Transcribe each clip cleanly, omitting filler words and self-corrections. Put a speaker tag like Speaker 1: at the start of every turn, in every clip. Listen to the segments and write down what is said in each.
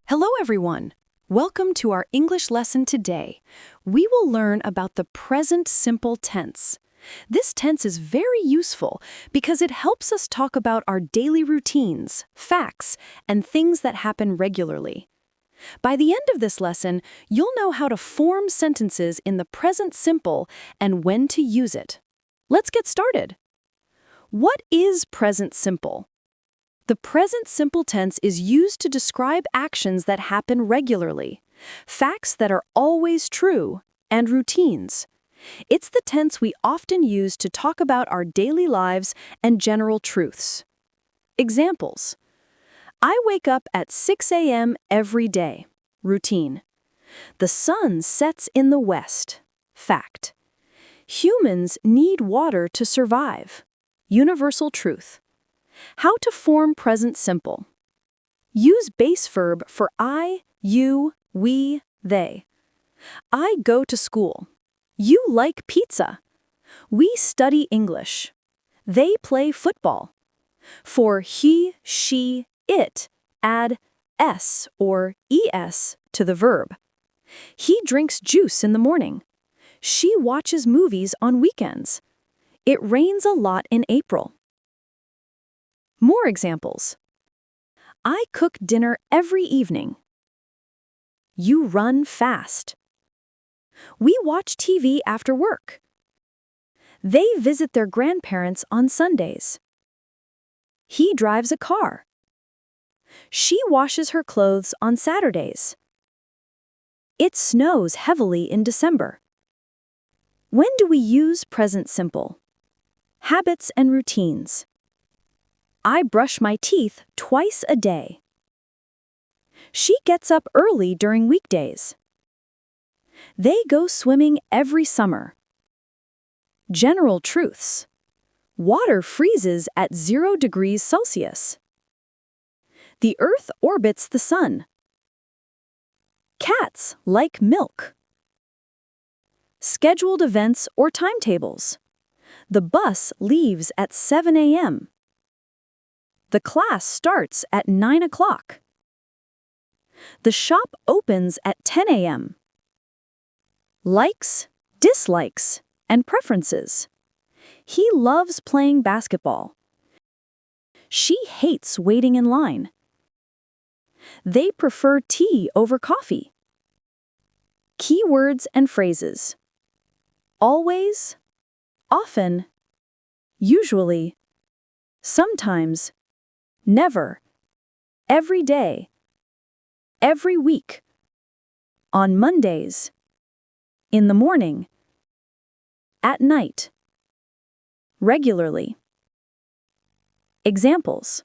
Speaker 1: Hello, everyone. Welcome to our English lesson today. We will learn about the present simple tense. This tense is very useful because it helps us talk about our daily routines, facts, and things that happen regularly. By the end of this lesson, you'll know how to form sentences in the present simple and when to use it. Let's get started. What is present simple? The present simple tense is used to describe actions that happen regularly, facts that are always true, and routines. It's the tense we often use to talk about our daily lives and general truths. Examples: I wake up at 6 a.m. every day. Routine. The sun sets in the west. Fact. Humans need water to survive. Universal truth. How to form present simple. Use base verb for I, you, we, they. I go to school. You like pizza. We study English. They play football. For he, she, it, add s or es to the verb. He drinks juice in the morning. She watches movies on weekends. It rains a lot in April. More examples. I cook dinner every evening. You run fast. We watch TV after work. They visit their grandparents on Sundays. He drives a car. She washes her clothes on Saturdays. It snows heavily in December. When do we use present simple? Habits and routines. I brush my teeth twice a day. She gets up early during weekdays. They go swimming every summer. General truths. Water freezes at 0 degrees Celsius. The Earth orbits the sun. Cats like milk. Scheduled events or timetables. The bus leaves at 7 a.m. The class starts at 9 o'clock. The shop opens at 10 a.m. Likes, dislikes, and preferences. He loves playing basketball. She hates waiting in line. They prefer tea over coffee. Keywords and phrases. Always, often, usually, sometimes, never, every day, every week, on Mondays, in the morning, at night, regularly. Examples.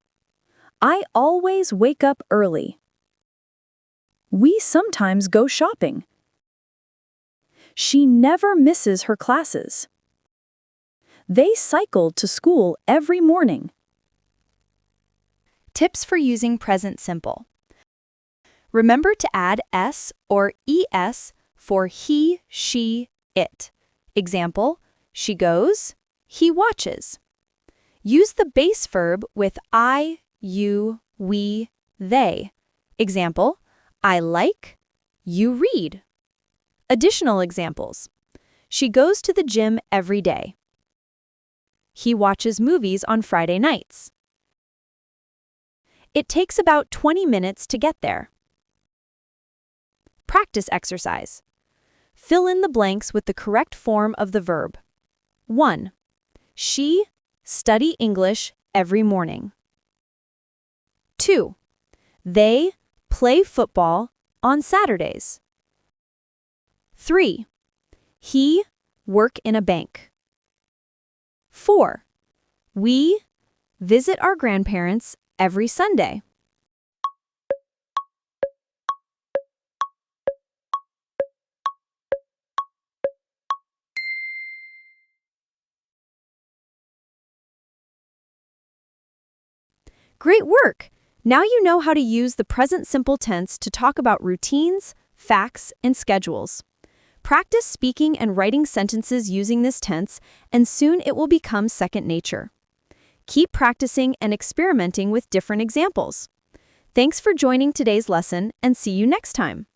Speaker 1: I always wake up early. We sometimes go shopping. She never misses her classes. They cycle to school every morning.
Speaker 2: Tips for using present simple. Remember to add s or es for he, she, it. Example, she goes, he watches. Use the base verb with I, you, we, they. Example, I like, you read. Additional examples. She goes to the gym every day. He watches movies on Friday nights. It takes about 20 minutes to get there. Practice exercise. Fill in the blanks with the correct form of the verb. 1. She study English every morning. 2. They play football on Saturdays. 3. He work in a bank. 4. We visit our grandparents every Sunday. Great work! Now you know how to use the present simple tense to talk about routines, facts, and schedules. Practice speaking and writing sentences using this tense, and soon it will become second nature. Keep practicing and experimenting with different examples. Thanks for joining today's lesson and see you next time.